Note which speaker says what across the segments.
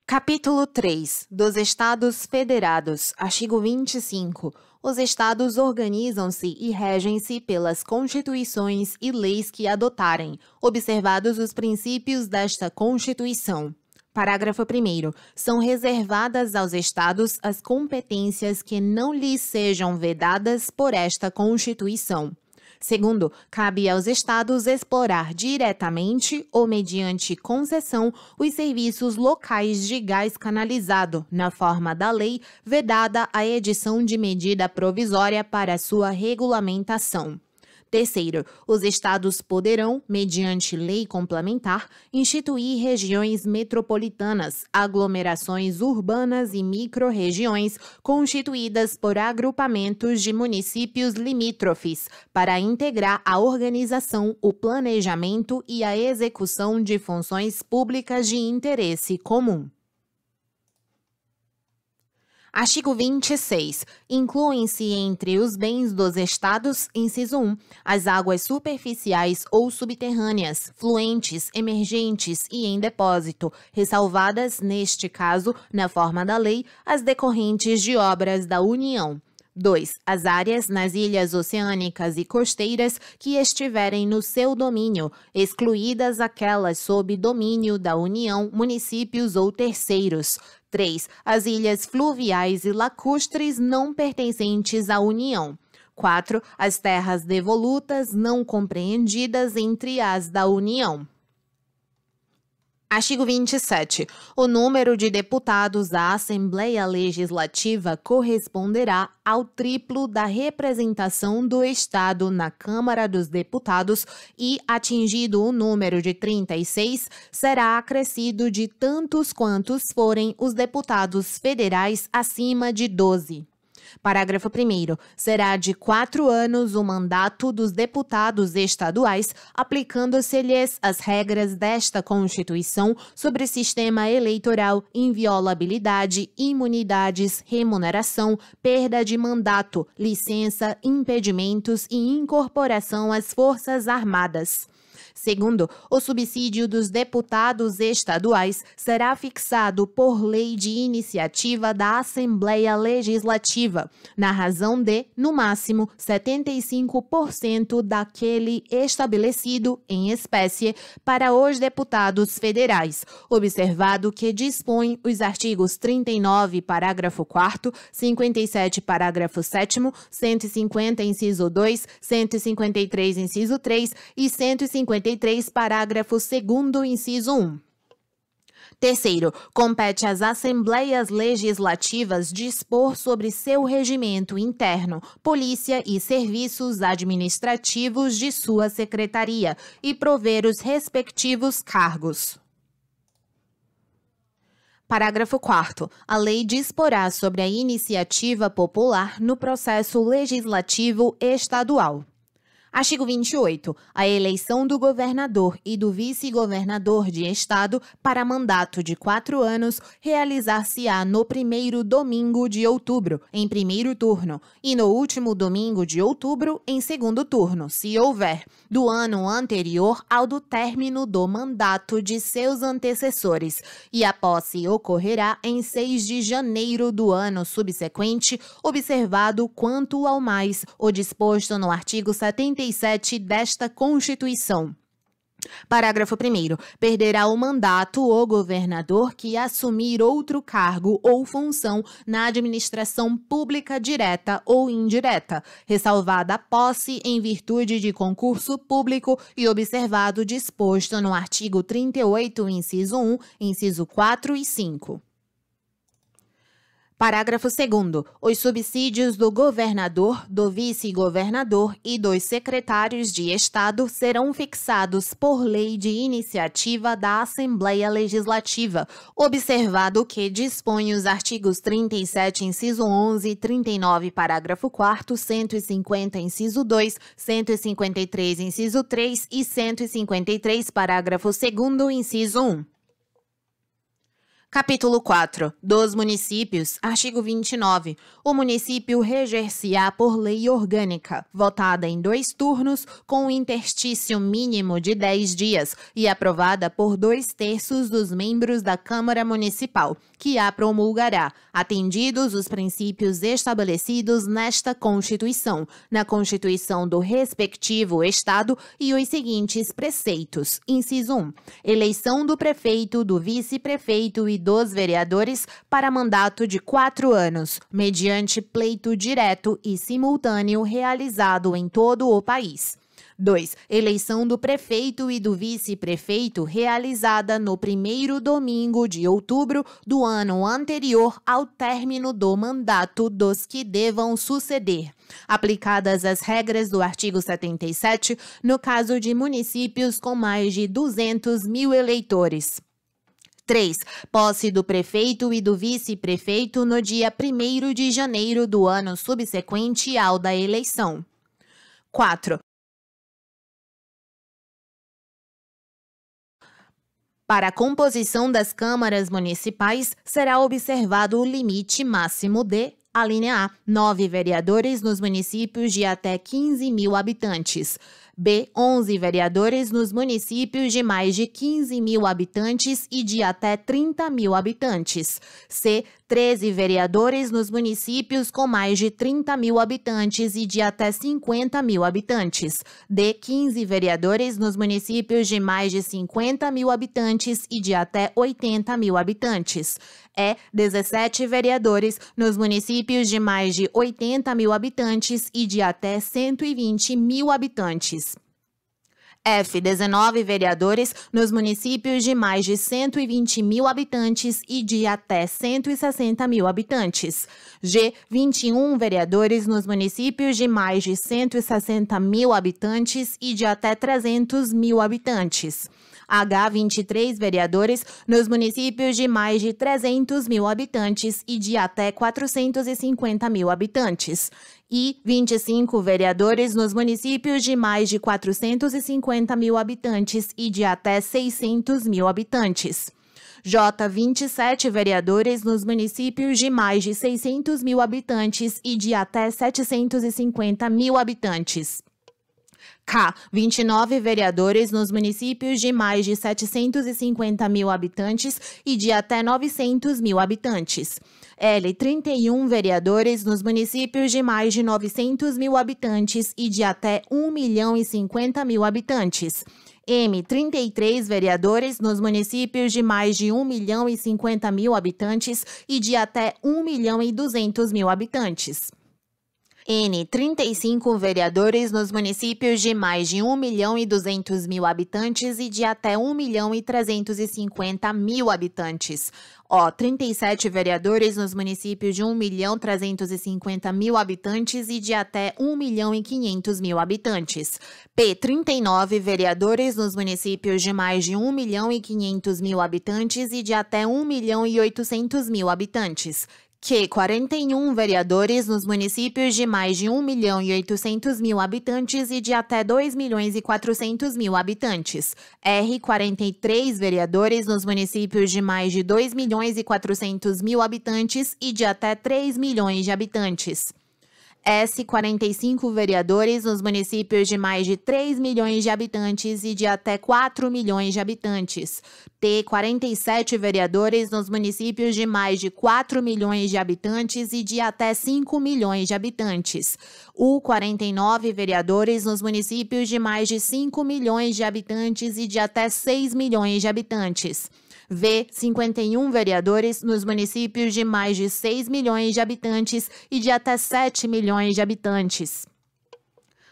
Speaker 1: Capítulo 3 dos Estados Federados, artigo 25. Os Estados organizam-se e regem-se pelas constituições e leis que adotarem, observados os princípios desta Constituição. Parágrafo 1º. São reservadas aos Estados as competências que não lhes sejam vedadas por esta Constituição. Segundo, cabe aos Estados explorar diretamente ou mediante concessão os serviços locais de gás canalizado, na forma da lei, vedada a edição de medida provisória para sua regulamentação. Terceiro, os Estados poderão, mediante lei complementar, instituir regiões metropolitanas, aglomerações urbanas e micro-regiões constituídas por agrupamentos de municípios limítrofes, para integrar a organização, o planejamento e a execução de funções públicas de interesse comum. Artigo 26. Incluem-se entre os bens dos Estados, inciso 1, as águas superficiais ou subterrâneas, fluentes, emergentes e em depósito, ressalvadas, neste caso, na forma da lei, as decorrentes de obras da União. 2. As áreas nas ilhas oceânicas e costeiras que estiverem no seu domínio, excluídas aquelas sob domínio da União, municípios ou terceiros. 3. As ilhas fluviais e lacustres não pertencentes à União. 4. As terras devolutas não compreendidas entre as da União. Artigo 27. O número de deputados da Assembleia Legislativa corresponderá ao triplo da representação do Estado na Câmara dos Deputados e, atingido o número de 36, será acrescido de tantos quantos forem os deputados federais acima de 12. Parágrafo 1º. Será de 4 anos o mandato dos deputados estaduais, aplicando-se-lhes as regras desta Constituição sobre sistema eleitoral, inviolabilidade, imunidades, remuneração, perda de mandato, licença, impedimentos e incorporação às Forças Armadas. Segundo, o subsídio dos deputados estaduais será fixado por lei de iniciativa da Assembleia Legislativa, na razão de, no máximo, 75% daquele estabelecido em espécie para os deputados federais, observado que dispõe os artigos 39, parágrafo 4º, 57, parágrafo 7º, 150, inciso 2, 153, inciso 3 e 153, parágrafo 2º, inciso 1. Terceiro, compete às Assembleias Legislativas dispor sobre seu regimento interno, polícia e serviços administrativos de sua secretaria e prover os respectivos cargos. Parágrafo 4º. A lei disporá sobre a iniciativa popular no processo legislativo estadual. Artigo 28. A eleição do governador e do vice-governador de Estado para mandato de 4 anos realizar-se-á no primeiro domingo de outubro, em primeiro turno, e no último domingo de outubro, em segundo turno, se houver, do ano anterior ao do término do mandato de seus antecessores, e a posse ocorrerá em 6 de janeiro do ano subsequente, observado quanto ao mais o disposto no artigo 77 desta Constituição. Parágrafo 1º. Perderá o mandato o governador que assumir outro cargo ou função na administração pública direta ou indireta, ressalvada a posse em virtude de concurso público e observado o disposto no artigo 38, inciso 1, inciso 4 e 5. Parágrafo 2º. Os subsídios do governador, do vice-governador e dos secretários de Estado serão fixados por lei de iniciativa da Assembleia Legislativa, observado que dispõe os artigos 37, inciso 11, 39, parágrafo 4º, 150, inciso 2, 153, inciso 3 e 153, parágrafo 2º, inciso 1. Capítulo 4. Dos municípios. Artigo 29. O município reger-se-á por lei orgânica, votada em 2 turnos, com um interstício mínimo de 10 dias e aprovada por 2/3 dos membros da Câmara Municipal, que a promulgará, atendidos os princípios estabelecidos nesta Constituição, na Constituição do respectivo Estado e os seguintes preceitos. Inciso 1. Eleição do prefeito, do vice-prefeito e dos vereadores para mandato de 4 anos, mediante pleito direto e simultâneo realizado em todo o país. 2. Eleição do prefeito e do vice-prefeito realizada no primeiro domingo de outubro do ano anterior ao término do mandato dos que devam suceder, aplicadas as regras do artigo 77, no caso de municípios com mais de 200 mil eleitores. 3. Posse do prefeito e do vice-prefeito no dia 1º de janeiro do ano subsequente ao da eleição. 4. Para a composição das câmaras municipais, será observado o limite máximo de: alínea A, 9 vereadores nos municípios de até 15 mil habitantes. B, 11 vereadores nos municípios de mais de 15 mil habitantes e de até 30 mil habitantes. C, 13 vereadores nos municípios com mais de 30 mil habitantes e de até 50 mil habitantes. D, 15 vereadores nos municípios de mais de 50 mil habitantes e de até 80 mil habitantes. E, 17 vereadores nos municípios de mais de 80 mil habitantes e de até 120 mil habitantes. F, 19 vereadores nos municípios de mais de 120 mil habitantes e de até 160 mil habitantes. G, 21 vereadores nos municípios de mais de 160 mil habitantes e de até 300 mil habitantes. H, 23 vereadores nos municípios de mais de 300 mil habitantes e de até 450 mil habitantes. I, 25 vereadores nos municípios de mais de 450 mil habitantes e de até 600 mil habitantes. J, 27 vereadores nos municípios de mais de 600 mil habitantes e de até 750 mil habitantes. K, 29 vereadores nos municípios de mais de 750 mil habitantes e de até 900 mil habitantes. L, 31 vereadores nos municípios de mais de 900 mil habitantes e de até 1.050.000 habitantes. M, 33 vereadores nos municípios de mais de 1.050.000 habitantes e de até 1.200.000 habitantes. N, 35 vereadores nos municípios de mais de 1.200.000 habitantes e de até 1.350.000 habitantes. O, 37 vereadores nos municípios de 1.350.000 habitantes e de até 1.500.000 habitantes. P, 39 vereadores nos municípios de mais de 1.500.000 habitantes e de até 1.800.000 habitantes. Q, 41 vereadores nos municípios de mais de 1.800.000 habitantes e de até 2.400.000 habitantes. R, 43 vereadores nos municípios de mais de 2.400.000 habitantes e de até 3 milhões de habitantes. S, 45 vereadores nos municípios de mais de 3 milhões de habitantes e de até 4 milhões de habitantes. T, 47 vereadores nos municípios de mais de 4 milhões de habitantes e de até 5 milhões de habitantes. U, 49 vereadores nos municípios de mais de 5 milhões de habitantes e de até 6 milhões de habitantes. V, 51 vereadores nos municípios de mais de 6 milhões de habitantes e de até 7 milhões de habitantes.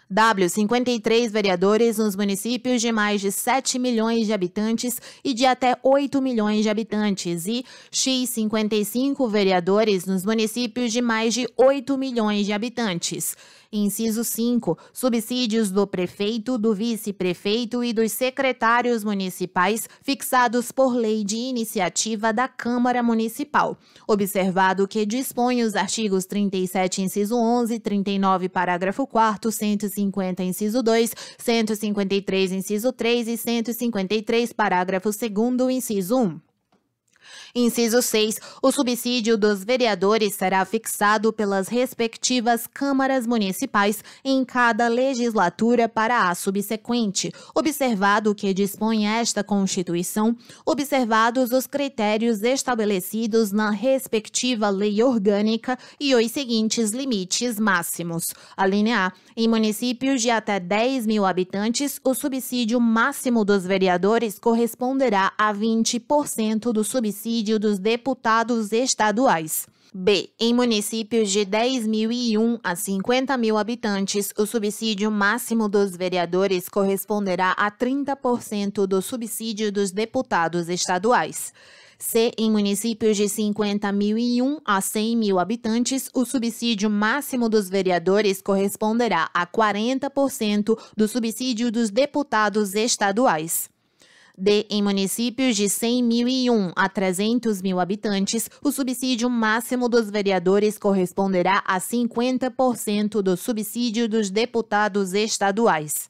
Speaker 1: W, 53 vereadores nos municípios de mais de 7 milhões de habitantes e de até 8 milhões de habitantes. E X, 55 vereadores nos municípios de mais de 8 milhões de habitantes. Inciso 5. Subsídios do prefeito, do vice-prefeito e dos secretários municipais fixados por lei de iniciativa da Câmara Municipal. Observado que dispõe os artigos 37, inciso 11, 39, parágrafo 4º, 150, inciso 2, 153, inciso 3 e 153, parágrafo 2º, inciso 1. Inciso 6. O subsídio dos vereadores será fixado pelas respectivas câmaras municipais em cada legislatura para a subsequente, observado o que dispõe esta Constituição, observados os critérios estabelecidos na respectiva lei orgânica e os seguintes limites máximos. Alínea A. Em municípios de até 10 mil habitantes, o subsídio máximo dos vereadores corresponderá a 20% do subsídio dos deputados estaduais. B. Em municípios de 10.001 a 50 mil habitantes, o subsídio máximo dos vereadores corresponderá a 30% do subsídio dos deputados estaduais. C. Em municípios de 50.001 a 100 mil habitantes, o subsídio máximo dos vereadores corresponderá a 40% do subsídio dos deputados estaduais. D. Em municípios de 100.001 a 300 mil habitantes, o subsídio máximo dos vereadores corresponderá a 50% do subsídio dos deputados estaduais.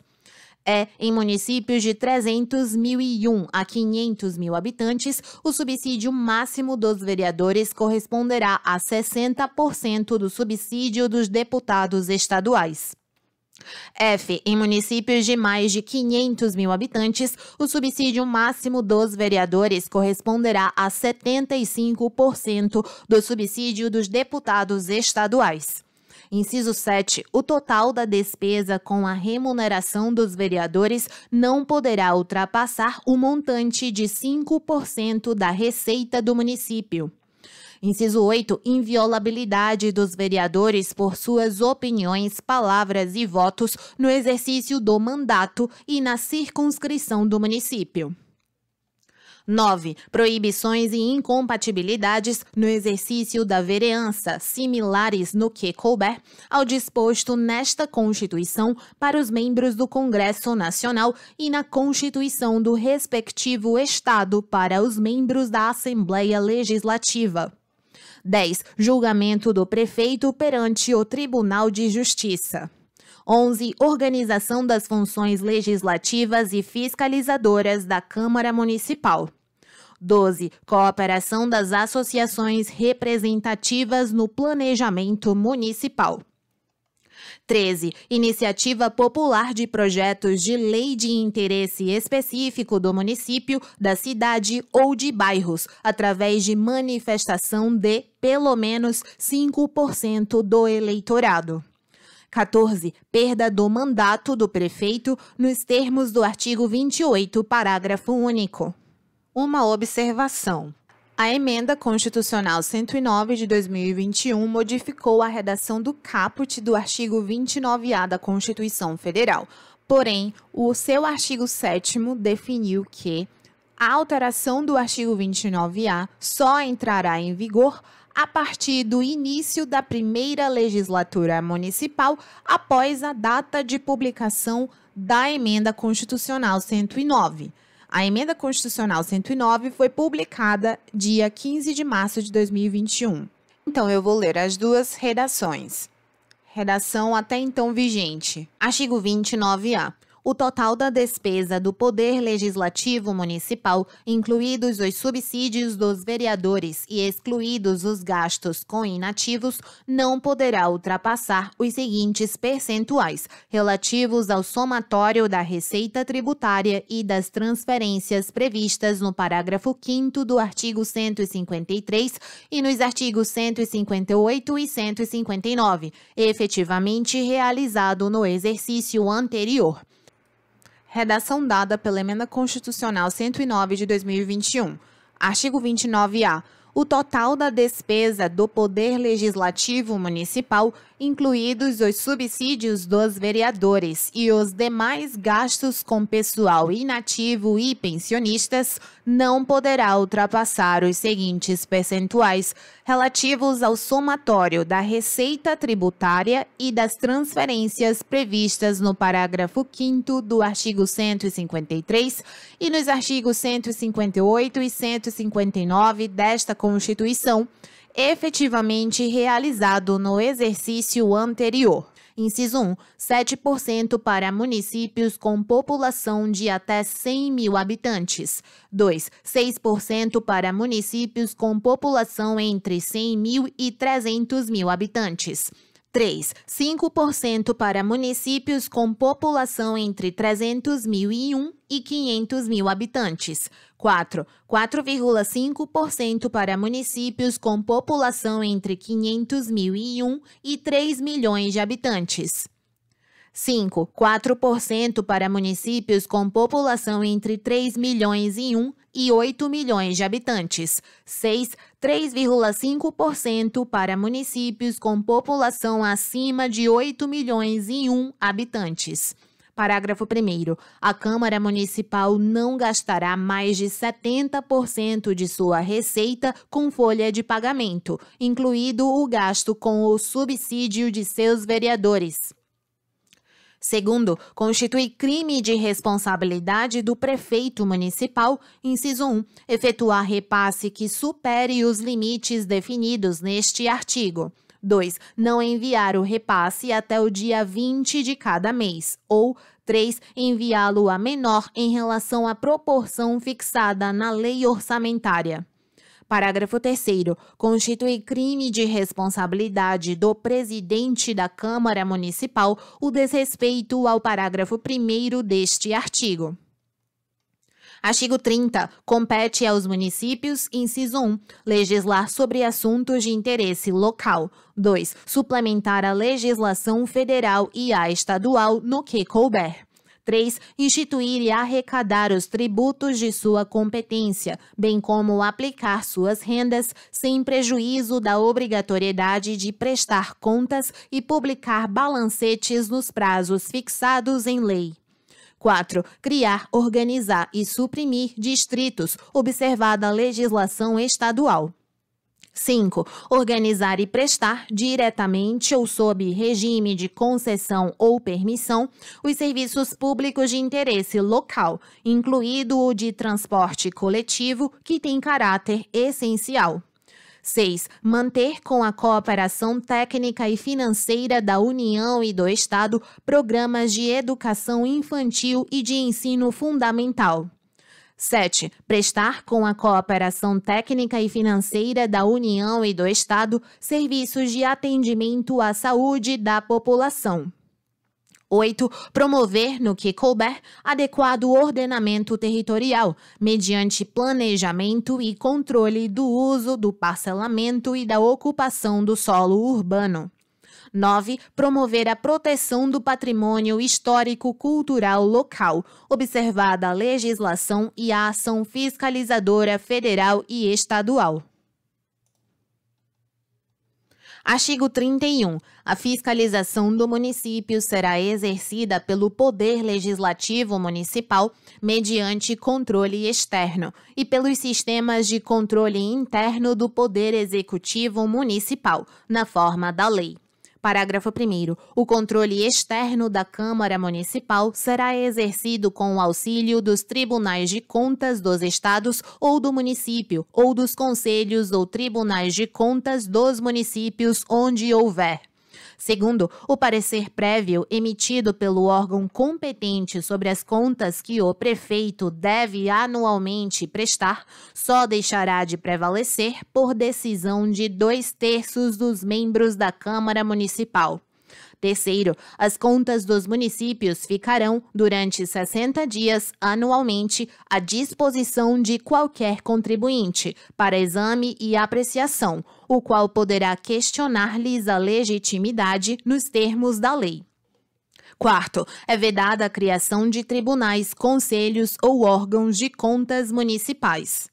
Speaker 1: Em municípios de 300.001 a 500 mil habitantes, o subsídio máximo dos vereadores corresponderá a 60% do subsídio dos deputados estaduais. F. Em municípios de mais de 500 mil habitantes, o subsídio máximo dos vereadores corresponderá a 75% do subsídio dos deputados estaduais. Inciso 7. O total da despesa com a remuneração dos vereadores não poderá ultrapassar o montante de 5% da receita do município. Inciso 8. Inviolabilidade dos vereadores por suas opiniões, palavras e votos no exercício do mandato e na circunscrição do município. 9. Proibições e incompatibilidades no exercício da vereança, similares no que couber ao disposto nesta Constituição para os membros do Congresso Nacional e na Constituição do respectivo Estado para os membros da Assembleia Legislativa. 10. Julgamento do prefeito perante o Tribunal de Justiça. 11. Organização das funções legislativas e fiscalizadoras da Câmara Municipal. 12. Cooperação das associações representativas no planejamento municipal. 13. Iniciativa popular de projetos de lei de interesse específico do município, da cidade ou de bairros, através de manifestação de, pelo menos, 5% do eleitorado. 14. Perda do mandato do prefeito nos termos do artigo 28, parágrafo único. Uma observação. A Emenda Constitucional 109 de 2021 modificou a redação do caput do artigo 29A da Constituição Federal. Porém, o seu artigo 7º definiu que a alteração do artigo 29A só entrará em vigor a partir do início da primeira legislatura municipal após a data de publicação da Emenda Constitucional 109. A Emenda Constitucional 109 foi publicada dia 15 de março de 2021. Então, eu vou ler as duas redações. Redação até então vigente. Artigo 29A. O total da despesa do Poder Legislativo Municipal, incluídos os subsídios dos vereadores e excluídos os gastos com inativos, não poderá ultrapassar os seguintes percentuais, relativos ao somatório da receita tributária e das transferências previstas no parágrafo 5º do artigo 153 e nos artigos 158 e 159, efetivamente realizado no exercício anterior. Redação dada pela Emenda Constitucional 109 de 2021. Artigo 29A. O total da despesa do Poder Legislativo Municipal, incluídos os subsídios dos vereadores e os demais gastos com pessoal inativo e pensionistas, não poderá ultrapassar os seguintes percentuais relativos ao somatório da receita tributária e das transferências previstas no parágrafo 5º do artigo 153 e nos artigos 158 e 159 desta Constituição, efetivamente realizado no exercício anterior. Inciso 1, 7% para municípios com população de até 100 mil habitantes. 2, 6% para municípios com população entre 100 mil e 300 mil habitantes. 3, 5% para municípios com população entre 300.001 e 500 mil habitantes. 4, 4,5% para municípios com população entre 500.001 e 3 milhões de habitantes. 5, 4% para municípios com população entre 3.000.001 e 8 milhões de habitantes. 6, 3,5% para municípios com população acima de 8.000.001 habitantes. Parágrafo 1º. A Câmara Municipal não gastará mais de 70% de sua receita com folha de pagamento, incluído o gasto com o subsídio de seus vereadores. Segundo, constitui crime de responsabilidade do prefeito municipal, inciso 1, efetuar repasse que supere os limites definidos neste artigo. 2, não enviar o repasse até o dia 20 de cada mês. Ou 3, enviá-lo a menor em relação à proporção fixada na lei orçamentária. Parágrafo 3º. Constitui crime de responsabilidade do presidente da Câmara Municipal o desrespeito ao parágrafo 1º deste artigo. Artigo 30. Compete aos municípios, inciso 1, legislar sobre assuntos de interesse local. 2. Suplementar a legislação federal e a estadual no que couber. 3. Instituir e arrecadar os tributos de sua competência, bem como aplicar suas rendas, sem prejuízo da obrigatoriedade de prestar contas e publicar balancetes nos prazos fixados em lei. 4. Criar, organizar e suprimir distritos, observada a legislação estadual. 5. Organizar e prestar, diretamente ou sob regime de concessão ou permissão, os serviços públicos de interesse local, incluído o de transporte coletivo, que tem caráter essencial. 6. Manter com a cooperação técnica e financeira da União e do Estado programas de educação infantil e de ensino fundamental. 7. Prestar com a cooperação técnica e financeira da União e do Estado serviços de atendimento à saúde da população. 8. Promover, no que couber, adequado ordenamento territorial, mediante planejamento e controle do uso, do parcelamento e da ocupação do solo urbano. 9. Promover a proteção do patrimônio histórico-cultural local, observada a legislação e a ação fiscalizadora federal e estadual. Artigo 31. A fiscalização do município será exercida pelo Poder Legislativo Municipal mediante controle externo e pelos sistemas de controle interno do Poder Executivo Municipal, na forma da lei. Parágrafo 1º. O controle externo da Câmara Municipal será exercido com o auxílio dos tribunais de contas dos estados ou do município, ou dos conselhos ou tribunais de contas dos municípios onde houver. Segundo, o parecer prévio emitido pelo órgão competente sobre as contas que o prefeito deve anualmente prestar, só deixará de prevalecer por decisão de 2/3 dos membros da Câmara Municipal. Terceiro, as contas dos municípios ficarão, durante 60 dias anualmente, à disposição de qualquer contribuinte, para exame e apreciação, o qual poderá questionar-lhes a legitimidade nos termos da lei. Quarto, é vedada a criação de tribunais, conselhos ou órgãos de contas municipais.